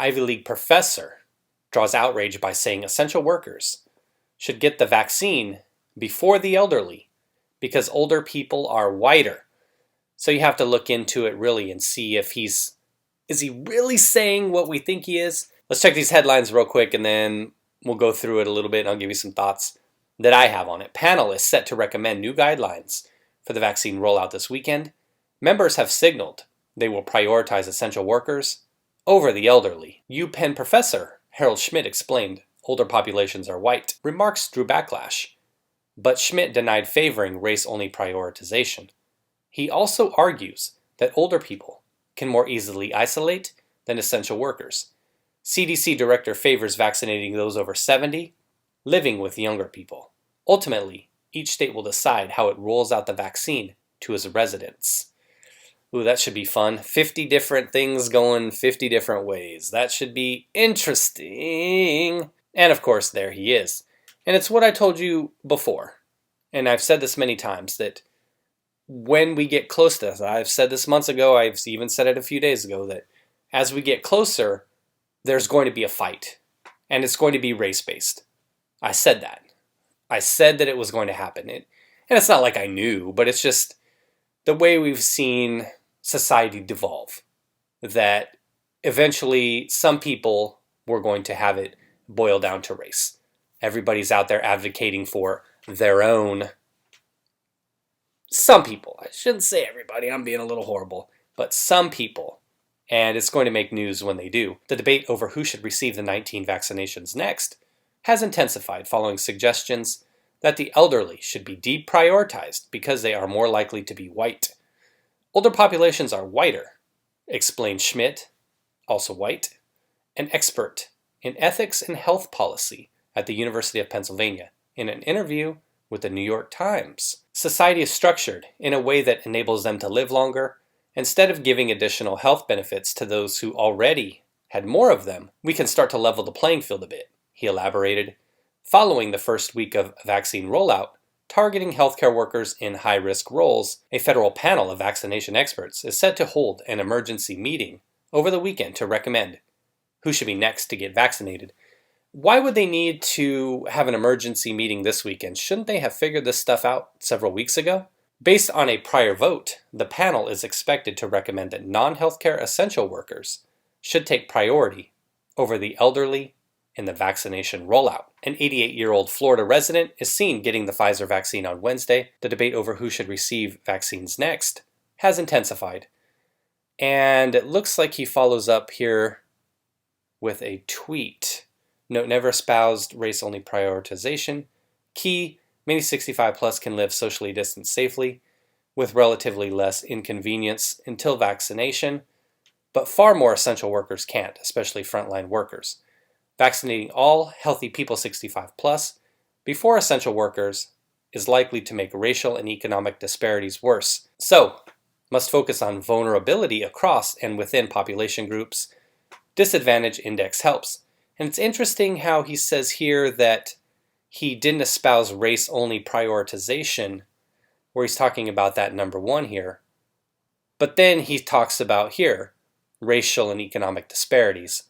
Ivy League professor draws outrage by saying essential workers should get the vaccine before the elderly because older people are whiter. So you have to look into it really and see if is he really saying what we think he is? Let's check these headlines real quick and then we'll go through it a little bit and I'll give you some thoughts that I have on it. Panel is set to recommend new guidelines for the vaccine rollout this weekend. Members have signaled they will prioritize essential workers over the elderly. UPenn professor Harald Schmidt explained older populations are white. Remarks drew backlash, but Schmidt denied favoring race-only prioritization. He also argues that older people can more easily isolate than essential workers. CDC director favors vaccinating those over 70, living with younger people. Ultimately, each state will decide how it rolls out the vaccine to its residents. Ooh, that should be fun. 50 different things going 50 different ways. That should be interesting. And of course, there he is. And it's what I told you before. And I've said this many times, that when we get close to this, I've said this months ago, I've even said it a few days ago, that as we get closer, there's going to be a fight. And it's going to be race-based. I said that. I said that it was going to happen. And it's not like I knew, but it's just the way we've seen society devolve, that eventually some people were going to have it boil down to race. Everybody's out there advocating for their own. Some people, I shouldn't say everybody, I'm being a little horrible, but some people, and it's going to make news when they do. The debate over who should receive the 19 vaccinations next has intensified following suggestions that the elderly should be deprioritized because they are more likely to be white. Older populations are whiter, explained Schmidt, also white, an expert in ethics and health policy at the University of Pennsylvania, in an interview with the New York Times. Society is structured in a way that enables them to live longer. Instead of giving additional health benefits to those who already had more of them, we can start to level the playing field a bit, he elaborated. Following the first week of vaccine rollout, targeting healthcare workers in high-risk roles, a federal panel of vaccination experts is set to hold an emergency meeting over the weekend to recommend who should be next to get vaccinated. Why would they need to have an emergency meeting this weekend? Shouldn't they have figured this stuff out several weeks ago? Based on a prior vote, the panel is expected to recommend that non-healthcare essential workers should take priority over the elderly in the vaccination rollout. An 88-year-old Florida resident is seen getting the Pfizer vaccine on Wednesday. The debate over who should receive vaccines next has intensified. And it looks like he follows up here with a tweet. Note, never espoused race-only prioritization. Key, many 65 plus can live socially distanced safely with relatively less inconvenience until vaccination, but far more essential workers can't, especially frontline workers. Vaccinating all healthy people 65 plus before essential workers is likely to make racial and economic disparities worse. So, must focus on vulnerability across and within population groups. Disadvantage index helps. And it's interesting how he says here that he didn't espouse race-only prioritization, where he's talking about that number one here. But then he talks about here racial and economic disparities.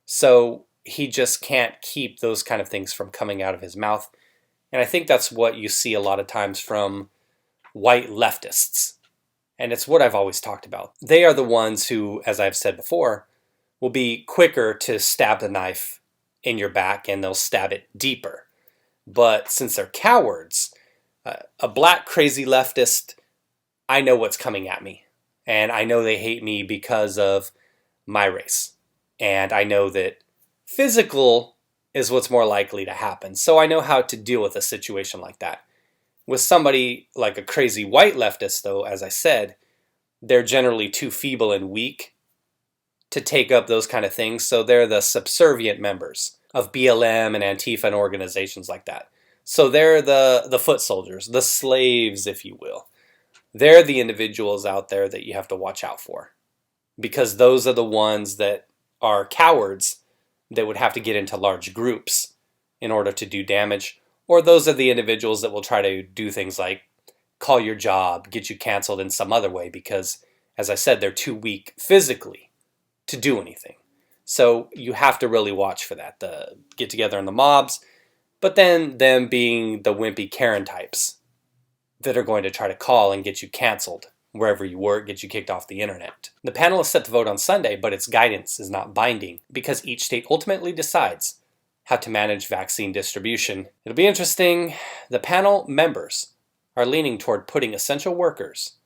So he just can't keep those kind of things from coming out of his mouth. And I think that's what you see a lot of times from white leftists. And it's what I've always talked about. They are the ones who, as I've said before, will be quicker to stab the knife in your back, and they'll stab it deeper. But since they're cowards, a black crazy leftist, I know what's coming at me. And I know they hate me because of my race. And I know that physical is what's more likely to happen. So I know how to deal with a situation like that. With somebody like a crazy white leftist, though, as I said, they're generally too feeble and weak to take up those kind of things. So they're the subservient members of BLM and Antifa and organizations like that. So they're the foot soldiers, the slaves, if you will. They're the individuals out there that you have to watch out for, because those are the ones that are cowards that would have to get into large groups in order to do damage. Or those are the individuals that will try to do things like call your job, get you canceled in some other way because, as I said, they're too weak physically to do anything. So you have to really watch for that, the get together in the mobs, but then them being the wimpy Karen types that are going to try to call and get you canceled wherever you work, get you kicked off the internet. The panel is set to vote on Sunday, but its guidance is not binding because each state ultimately decides how to manage vaccine distribution. It'll be interesting. The panel members are leaning toward putting essential workers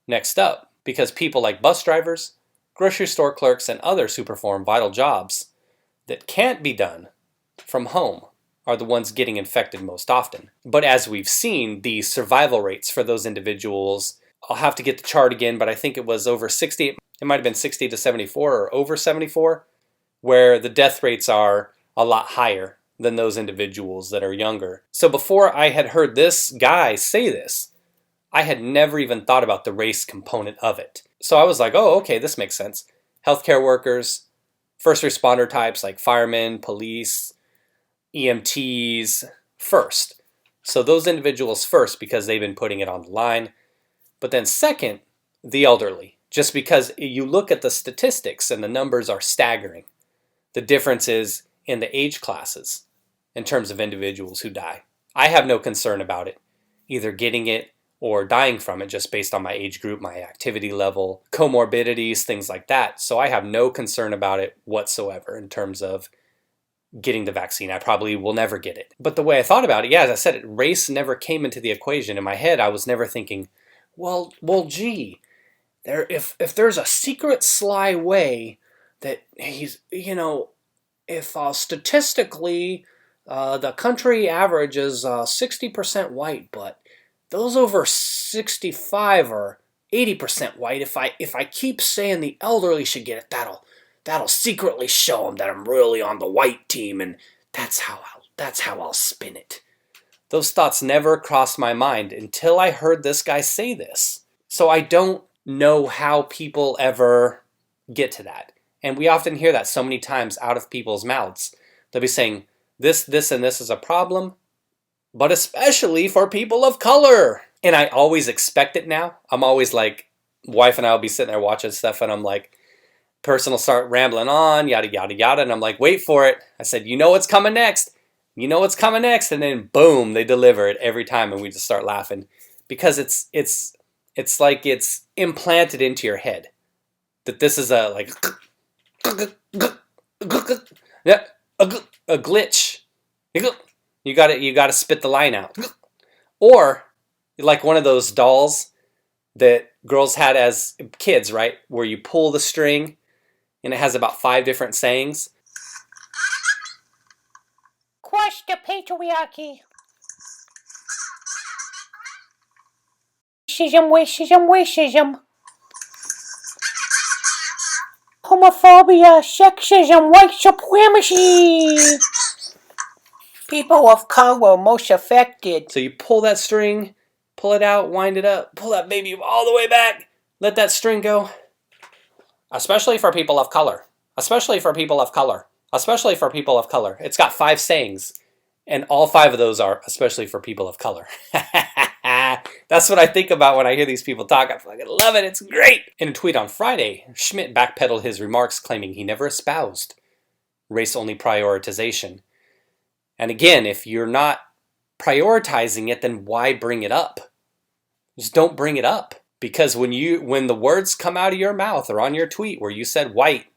next up because people like bus drivers, grocery store clerks, and others who perform vital jobs that can't be done from home are the ones getting infected most often. But as we've seen, the survival rates for those individuals, I'll have to get the chart again, but I think it was over 60, it might have been 60 to 74 or over 74, where the death rates are a lot higher than those individuals that are younger. So before I had heard this guy say this, I had never even thought about the race component of it. So I was like, oh, okay, this makes sense. Healthcare workers, first responder types like firemen, police, EMTs first. So those individuals first because they've been putting it on the line. But then second, the elderly. Just because you look at the statistics and the numbers are staggering. The difference is in the age classes in terms of individuals who die. I have no concern about it, either getting it or dying from it just based on my age group, my activity level, comorbidities, things like that. So I have no concern about it whatsoever in terms of getting the vaccine. I probably will never get it. But the way I thought about it, yeah, as I said, race never came into the equation. In my head, I was never thinking, well, gee, if there's a secret sly way that he's, if statistically the country average is 60% white, but those over 65 are 80% white. If I keep saying the elderly should get it, that'll secretly show them that I'm really on the white team, and that's how I'll spin it. Those thoughts never crossed my mind until I heard this guy say this. So I don't know how people ever get to that. And we often hear that so many times out of people's mouths. They'll be saying, this, and this is a problem, but especially for people of color. And I always expect it now. I'm always like, wife and I will be sitting there watching stuff, and I'm like, person will start rambling on, yada, yada, yada. And I'm like, wait for it. I said, you know what's coming next. You know what's coming next. And then boom, they deliver it every time. And we just start laughing because it's like it's implanted into your head that this is a glitch. You got to spit the line out. Or like one of those dolls that girls had as kids, right? Where you pull the string and it has about 5 different sayings. Crush the patriarchy. Racism. Homophobia, sexism, white supremacy. People of color were most affected. So you pull that string, pull it out, wind it up, pull that baby all the way back, let that string go. Especially for people of color. Especially for people of color. Especially for people of color. It's got 5 sayings, and all 5 of those are especially for people of color. That's what I think about when I hear these people talk. I fucking love it. It's great. In a tweet on Friday, Schmidt backpedaled his remarks, claiming he never espoused race-only prioritization. And again, if you're not prioritizing it, then why bring it up? Just don't bring it up. Because when the words come out of your mouth or on your tweet where you said white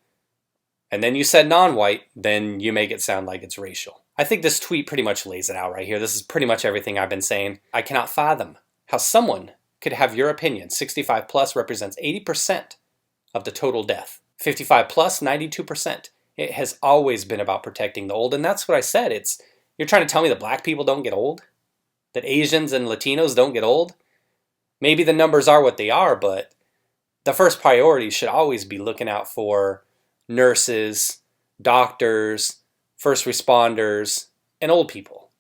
and then you said non-white, then you make it sound like it's racial. I think this tweet pretty much lays it out right here. This is pretty much everything I've been saying. I cannot fathom how someone could have your opinion. 65 plus represents 80% of the total death. 55 plus, 92%. It has always been about protecting the old, and that's what I said. You're trying to tell me that black people don't get old? That Asians and Latinos don't get old? Maybe the numbers are what they are, but the first priority should always be looking out for nurses, doctors, first responders, and old people,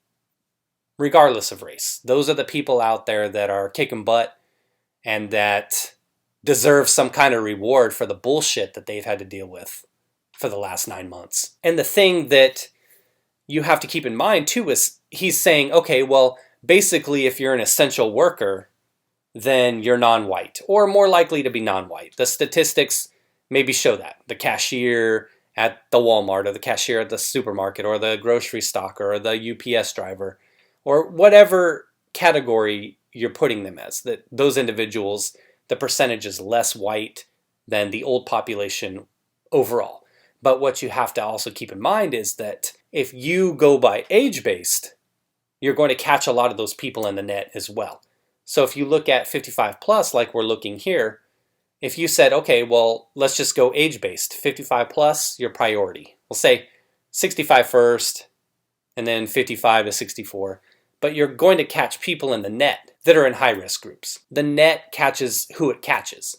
regardless of race. Those are the people out there that are kicking butt and that deserve some kind of reward for the bullshit that they've had to deal with for the last 9 months. And the thing that you have to keep in mind too is he's saying, okay, well, basically if you're an essential worker, then you're non-white or more likely to be non-white. The statistics maybe show that. The cashier at the Walmart or the cashier at the supermarket or the grocery stocker or the UPS driver or whatever category you're putting them as, that those individuals, the percentage is less white than the old population overall. But what you have to also keep in mind is that if you go by age-based, you're going to catch a lot of those people in the net as well. So if you look at 55 plus, like we're looking here, if you said, okay, well, let's just go age-based, 55 plus, your priority. We'll say 65 first, and then 55 to 64. But you're going to catch people in the net that are in high-risk groups. The net catches who it catches.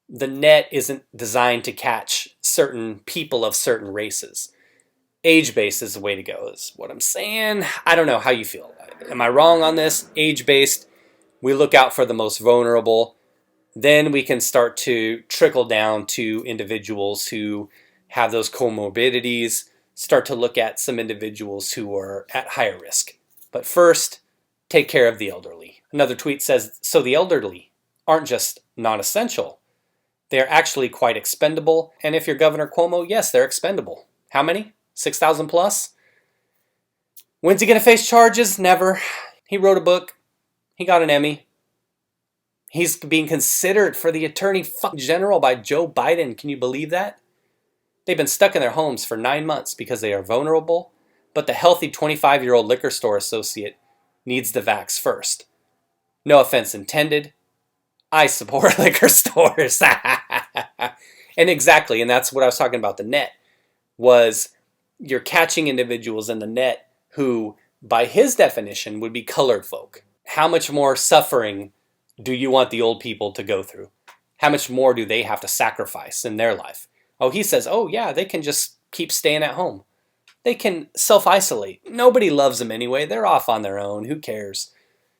The net isn't designed to catch certain people of certain races. Age-based is the way to go, is what I'm saying. I don't know how you feel about it. Am I wrong on this? Age-based, we look out for the most vulnerable. Then we can start to trickle down to individuals who have those comorbidities, start to look at some individuals who are at higher risk. But first, take care of the elderly. Another tweet says, so the elderly aren't just non-essential. They're actually quite expendable. And if you're Governor Cuomo, yes, they're expendable. How many? 6,000 plus? When's he going to face charges? Never. He wrote a book. He got an Emmy. He's being considered for the Attorney General by Joe Biden. Can you believe that? They've been stuck in their homes for 9 months because they are vulnerable, but the healthy 25-year-old liquor store associate needs the vax first. No offense intended. I support liquor stores. And exactly, and that's what I was talking about, the net, was you're catching individuals in the net who, by his definition, would be colored folk. How much more suffering do you want the old people to go through? How much more do they have to sacrifice in their life? Oh, he says, oh yeah, they can just keep staying at home. They can self-isolate. Nobody loves them anyway. They're off on their own. Who cares?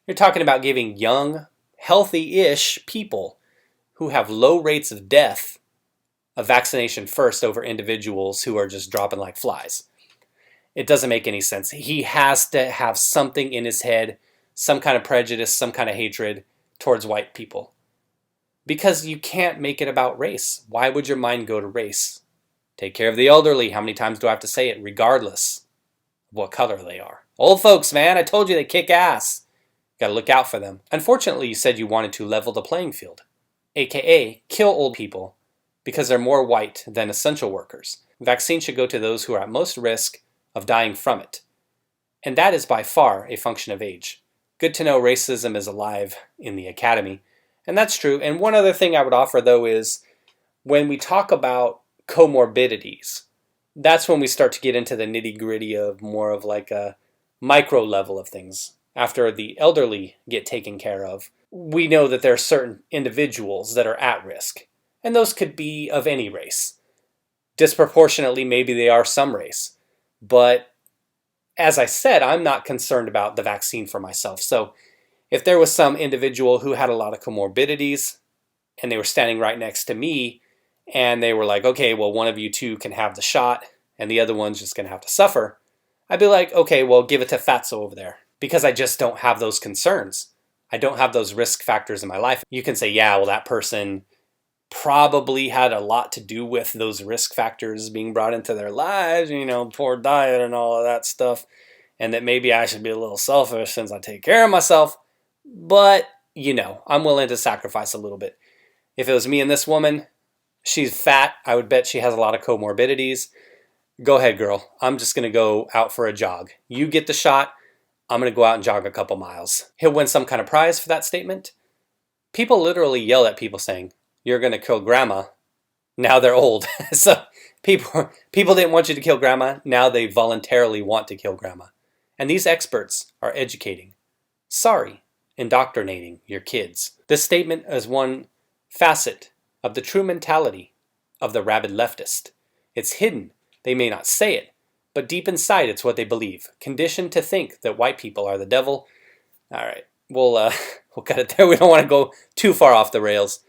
You're talking about giving young, healthy-ish people who have low rates of death a vaccination first over individuals who are just dropping like flies. It doesn't make any sense. He has to have something in his head, some kind of prejudice, some kind of hatred towards white people. Because you can't make it about race. Why would your mind go to race? Take care of the elderly. How many times do I have to say it? Regardless of what color they are. Old folks, man, I told you they kick ass. Got to look out for them. Unfortunately, you said you wanted to level the playing field, aka kill old people because they're more white than essential workers. Vaccine should go to those who are at most risk of dying from it. And that is by far a function of age. Good to know racism is alive in the academy. And that's true. And one other thing I would offer, though, is when we talk about comorbidities, that's when we start to get into the nitty-gritty of more of like a micro level of things. After the elderly get taken care of, we know that there are certain individuals that are at risk. And those could be of any race. Disproportionately, maybe they are some race. But as I said, I'm not concerned about the vaccine for myself. So if there was some individual who had a lot of comorbidities and they were standing right next to me and they were like, okay, well, one of you two can have the shot and the other one's just going to have to suffer, I'd be like, okay, well, give it to Fatso over there, because I just don't have those concerns. I don't have those risk factors in my life. You can say, yeah, well, that person probably had a lot to do with those risk factors being brought into their lives, poor diet and all of that stuff, and that maybe I should be a little selfish since I take care of myself. But, I'm willing to sacrifice a little bit. If it was me and this woman, she's fat, I would bet she has a lot of comorbidities. Go ahead, girl. I'm just going to go out for a jog. You get the shot. I'm going to go out and jog a couple miles. He'll win some kind of prize for that statement. People literally yell at people saying, you're going to kill grandma. Now they're old. So people didn't want you to kill grandma. Now they voluntarily want to kill grandma. And these experts are educating. Sorry, indoctrinating your kids. This statement is one facet of the true mentality of the rabid leftist. It's hidden. They may not say it, but deep inside it's what they believe. Conditioned to think that white people are the devil. All right, we'll cut it there. We don't want to go too far off the rails.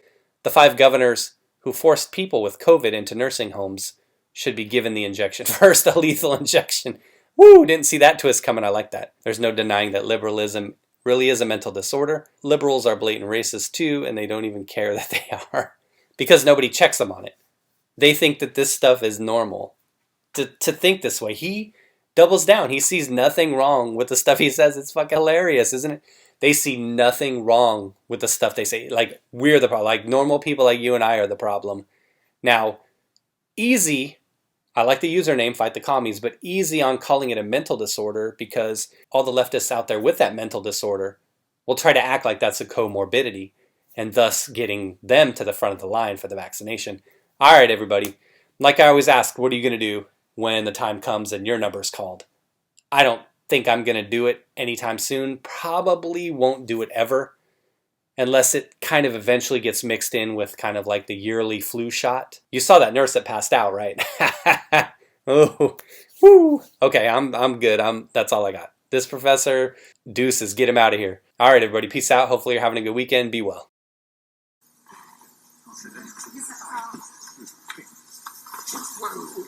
The 5 governors who forced people with COVID into nursing homes should be given the injection first, a lethal injection. Woo, didn't see that twist coming. I like that. There's no denying that liberalism really is a mental disorder. Liberals are blatant racists too, and they don't even care that they are because nobody checks them on it. They think that this stuff is normal. To think this way. He doubles down. He sees nothing wrong with the stuff he says. It's fucking hilarious, isn't it? They see nothing wrong with the stuff they say. Like, we're the problem. Like, normal people like you and I are the problem. Now, easy, I like the username, Fight the Commies, but easy on calling it a mental disorder, because all the leftists out there with that mental disorder will try to act like that's a comorbidity, and thus getting them to the front of the line for the vaccination. All right, everybody. Like I always ask, what are you going to do when the time comes and your number's called? I don't think I'm going to do it anytime soon. Probably won't do it ever, unless it kind of eventually gets mixed in with kind of like the yearly flu shot. You saw that nurse that passed out, right? Oh, woo. Okay, I'm good. That's all I got. This professor, deuces, get him out of here. All right, everybody, peace out. Hopefully you're having a good weekend. Be well. Whoa.